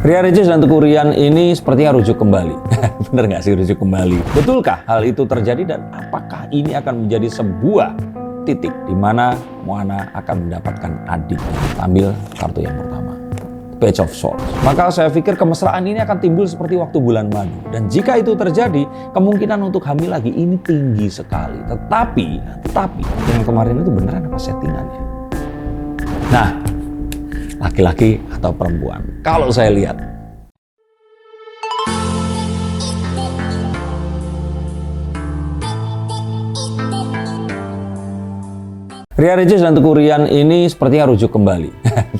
Ria Ricis dan Teuku Ryan ini sepertinya rujuk kembali. Bener nggak sih rujuk kembali? Betulkah hal itu terjadi dan apakah ini akan menjadi sebuah titik di mana Moana akan mendapatkan adiknya? Ambil kartu yang pertama, Page of Swords. Maka saya pikir kemesraan ini akan timbul seperti waktu bulan madu. Dan jika itu terjadi, kemungkinan untuk hamil lagi ini tinggi sekali. Tetapi yang kemarin itu beneran apa settingannya? Nah, laki-laki atau perempuan? Kalau saya lihat, Ria Ricis dan Teuku Ryan ini sepertinya rujuk kembali.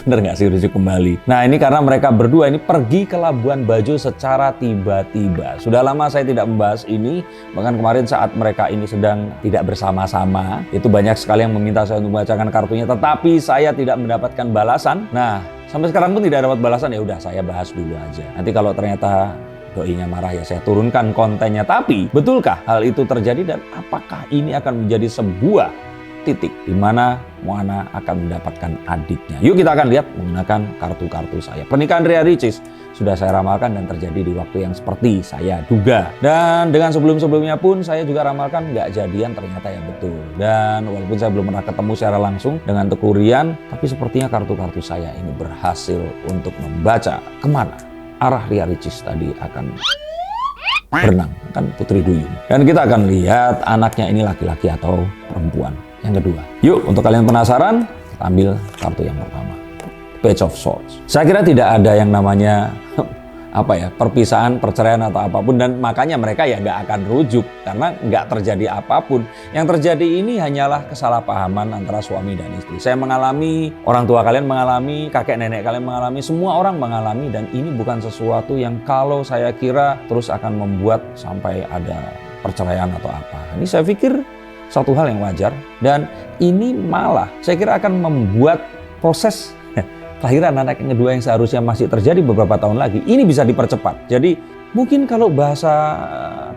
Bener nggak sih rujuk kembali? Nah ini karena mereka berdua ini pergi ke Labuan Bajo secara tiba-tiba. Sudah lama saya tidak membahas ini. Bahkan kemarin saat mereka ini sedang tidak bersama-sama, itu banyak sekali yang meminta saya untuk membacakan kartunya. Tetapi saya tidak mendapatkan balasan. Nah sampai sekarang pun tidak dapat balasan. Ya udah saya bahas dulu aja. Nanti kalau ternyata doinya marah ya saya turunkan kontennya. Tapi betulkah hal itu terjadi dan apakah ini akan menjadi sebuah titik di mana Moana akan mendapatkan adiknya? Yuk kita akan lihat menggunakan kartu-kartu saya. Pernikahan Ria Ricis sudah saya ramalkan dan terjadi di waktu yang seperti saya duga. Dan dengan sebelum-sebelumnya pun saya juga ramalkan nggak jadian, ternyata ya betul. Dan walaupun saya belum pernah ketemu secara langsung dengan Teuku Ryan, tapi sepertinya kartu-kartu saya ini berhasil untuk membaca kemana arah Ria Ricis tadi akan berenang, kan Putri Duyung. Dan kita akan lihat anaknya ini laki-laki atau perempuan. Yang kedua, yuk untuk kalian penasaran, kita ambil kartu yang pertama, Page of Swords. Saya kira tidak ada yang namanya perpisahan, perceraian atau apapun, dan makanya mereka ya nggak akan rujuk karena nggak terjadi apapun. Yang terjadi ini hanyalah kesalahpahaman antara suami dan istri. Saya mengalami, orang tua kalian mengalami, kakek nenek kalian mengalami, semua orang mengalami, dan ini bukan sesuatu yang kalau saya kira terus akan membuat sampai ada perceraian atau apa. Ini saya pikir satu hal yang wajar, dan ini malah saya kira akan membuat proses kelahiran anak yang kedua yang seharusnya masih terjadi beberapa tahun lagi ini bisa dipercepat. Jadi mungkin kalau bahasa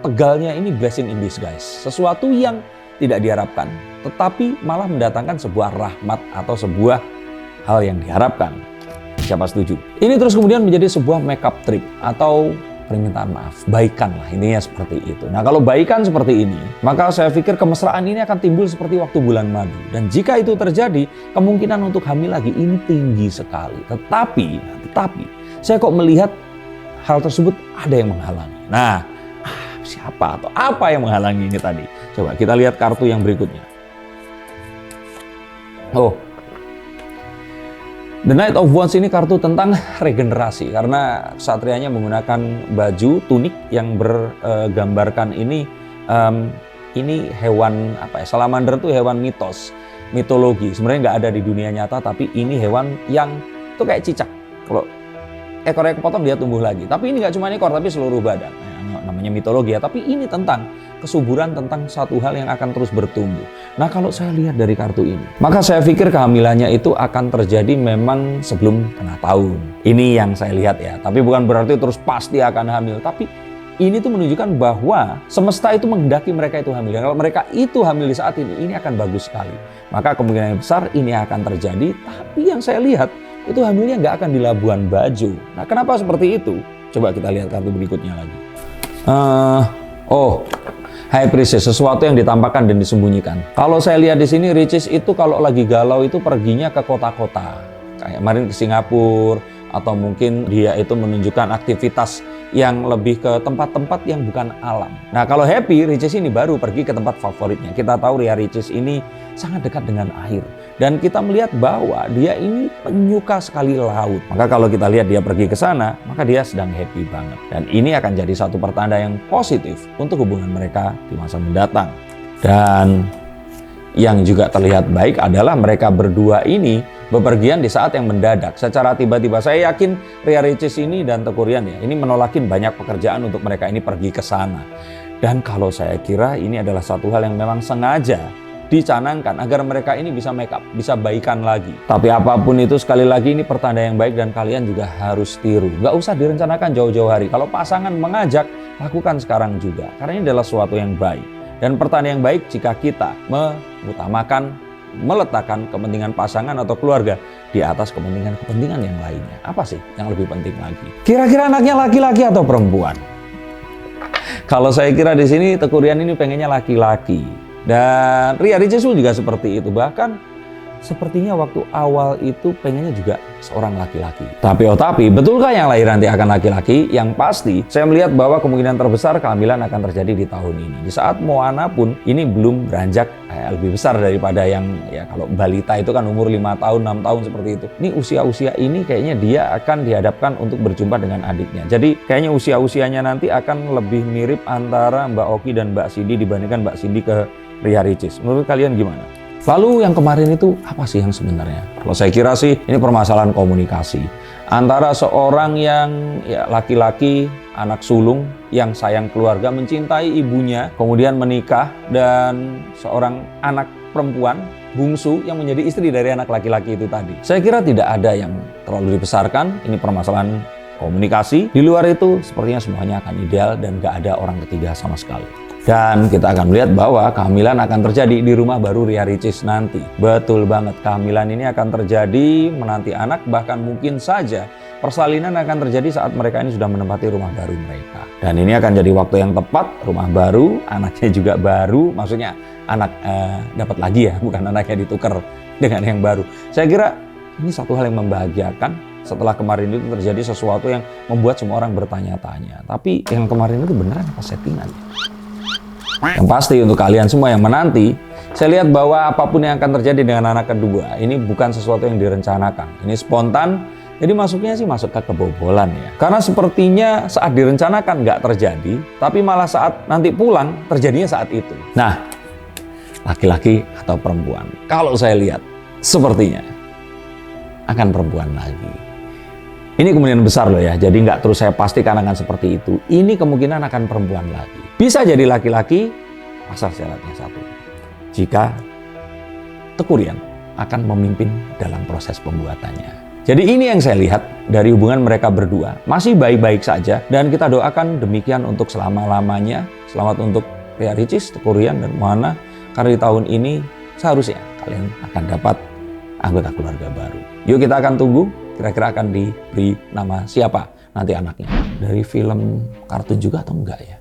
tegalnya ini blessing in disguise, sesuatu yang tidak diharapkan tetapi malah mendatangkan sebuah rahmat atau sebuah hal yang diharapkan. Siapa setuju? Ini terus kemudian menjadi sebuah makeup trick atau permintaan maaf, baikan lah, intinya seperti itu. Nah kalau baikan seperti ini, maka saya pikir kemesraan ini akan timbul seperti waktu bulan madu. Dan jika itu terjadi, kemungkinan untuk hamil lagi ini tinggi sekali. Tetapi, saya kok melihat hal tersebut ada yang menghalangi. Nah, siapa atau apa yang menghalangi ini tadi? Coba kita lihat kartu yang berikutnya. Oh, The Knight of Wands ini kartu tentang regenerasi, karena satrianya menggunakan baju tunik yang bergambarkan ini hewan salamander itu hewan mitologi. Sebenarnya nggak ada di dunia nyata, tapi ini hewan yang itu kayak cicak. Kalau ekornya kepotong dia tumbuh lagi. Tapi ini nggak cuma ekor, tapi seluruh badan. Namanya mitologi ya, tapi ini tentang kesuburan, tentang satu hal yang akan terus bertumbuh. Nah kalau saya lihat dari kartu ini, maka saya pikir kehamilannya itu akan terjadi memang sebelum tengah tahun. Ini yang saya lihat ya, tapi bukan berarti terus pasti akan hamil. Tapi ini tuh menunjukkan bahwa semesta itu menghendaki mereka itu hamil. Dan kalau mereka itu hamil di saat ini akan bagus sekali. Maka kemungkinan besar ini akan terjadi, tapi yang saya lihat itu hamilnya nggak akan di Labuan Bajo. Nah kenapa seperti itu? Coba kita lihat kartu berikutnya lagi. High Priestess, sesuatu yang ditampakkan dan disembunyikan. Kalau saya lihat di sini, Ricis itu kalau lagi galau itu perginya ke kota-kota. Kayak kemarin ke Singapura, atau mungkin dia itu menunjukkan aktivitas yang lebih ke tempat-tempat yang bukan alam. Nah kalau happy, Ricis ini baru pergi ke tempat favoritnya. Kita tahu Ria Ricis ini sangat dekat dengan air. Dan kita melihat bahwa dia ini penyuka sekali laut. Maka kalau kita lihat dia pergi ke sana, maka dia sedang happy banget. Dan ini akan jadi satu pertanda yang positif untuk hubungan mereka di masa mendatang. Dan yang juga terlihat baik adalah mereka berdua ini bepergian di saat yang mendadak. Secara tiba-tiba saya yakin Ria Ricis ini dan Teuku Ryan ya, ini menolakin banyak pekerjaan untuk mereka ini pergi ke sana. Dan kalau saya kira ini adalah satu hal yang memang sengaja dicanangkan agar mereka ini bisa make up, bisa baikan lagi. Tapi apapun itu sekali lagi ini pertanda yang baik dan kalian juga harus tiru. Nggak usah direncanakan jauh-jauh hari. Kalau pasangan mengajak, lakukan sekarang juga. Karena ini adalah sesuatu yang baik. Dan pertanda yang baik jika kita mengutamakan, meletakkan kepentingan pasangan atau keluarga di atas kepentingan-kepentingan yang lainnya. Apa sih yang lebih penting lagi? Kira-kira anaknya laki-laki atau perempuan? Kalau saya kira di sini Teuku Ryan ini pengennya laki-laki. Dan Ria Ricis juga seperti itu. Bahkan sepertinya waktu awal itu pengennya juga seorang laki-laki. Tapi betulkah yang lahir nanti akan laki-laki? Yang pasti saya melihat bahwa kemungkinan terbesar kehamilan akan terjadi di tahun ini. Di saat Moana pun ini belum beranjak lebih besar daripada yang ya kalau balita itu kan umur 5 tahun, 6 tahun seperti itu. Ini usia-usia ini kayaknya dia akan dihadapkan untuk berjumpa dengan adiknya. Jadi kayaknya usia-usianya nanti akan lebih mirip antara Mbak Oki dan Mbak Cindy dibandingkan Mbak Cindy ke Ria Ricis. Menurut kalian gimana? Lalu yang kemarin itu apa sih yang sebenarnya? Kalau saya kira sih ini permasalahan komunikasi antara seorang yang ya laki-laki, anak sulung yang sayang keluarga, mencintai ibunya, kemudian menikah, dan seorang anak perempuan bungsu yang menjadi istri dari anak laki-laki itu tadi. Saya kira tidak ada yang terlalu dibesarkan, ini permasalahan komunikasi. Di luar itu sepertinya semuanya akan ideal dan gak ada orang ketiga sama sekali. Dan kita akan melihat bahwa kehamilan akan terjadi di rumah baru Ria Ricis nanti. Betul banget, kehamilan ini akan terjadi menanti anak, bahkan mungkin saja persalinan akan terjadi saat mereka ini sudah menempati rumah baru mereka. Dan ini akan jadi waktu yang tepat, rumah baru, anaknya juga baru, maksudnya anak dapat lagi ya, bukan anaknya ditukar dengan yang baru. Saya kira ini satu hal yang membahagiakan. Setelah kemarin itu terjadi sesuatu yang membuat semua orang bertanya-tanya. Tapi yang kemarin itu beneran apa settingan? Yang pasti untuk kalian semua yang menanti, saya lihat bahwa apapun yang akan terjadi dengan anak kedua, ini bukan sesuatu yang direncanakan. Ini spontan, jadi masuknya sih masuk ke kebobolan ya. Karena sepertinya saat direncanakan nggak terjadi, tapi malah saat nanti pulang, terjadinya saat itu. Nah, laki-laki atau perempuan? Kalau saya lihat, sepertinya akan perempuan lagi. Ini kemungkinan besar loh ya, jadi nggak terus saya pastikan akan seperti itu. Ini kemungkinan akan perempuan lagi. Bisa jadi laki-laki, asal syaratnya satu. Jika Teuku Ryan akan memimpin dalam proses pembuatannya. Jadi ini yang saya lihat dari hubungan mereka berdua. Masih baik-baik saja, dan kita doakan demikian untuk selama-lamanya. Selamat untuk Ria Ricis, Teuku Ryan, dan Moana. Karena di tahun ini seharusnya kalian akan dapat anggota keluarga baru. Yuk kita akan tunggu. Kira-kira akan diberi nama siapa nanti anaknya? Dari film kartun juga atau enggak ya?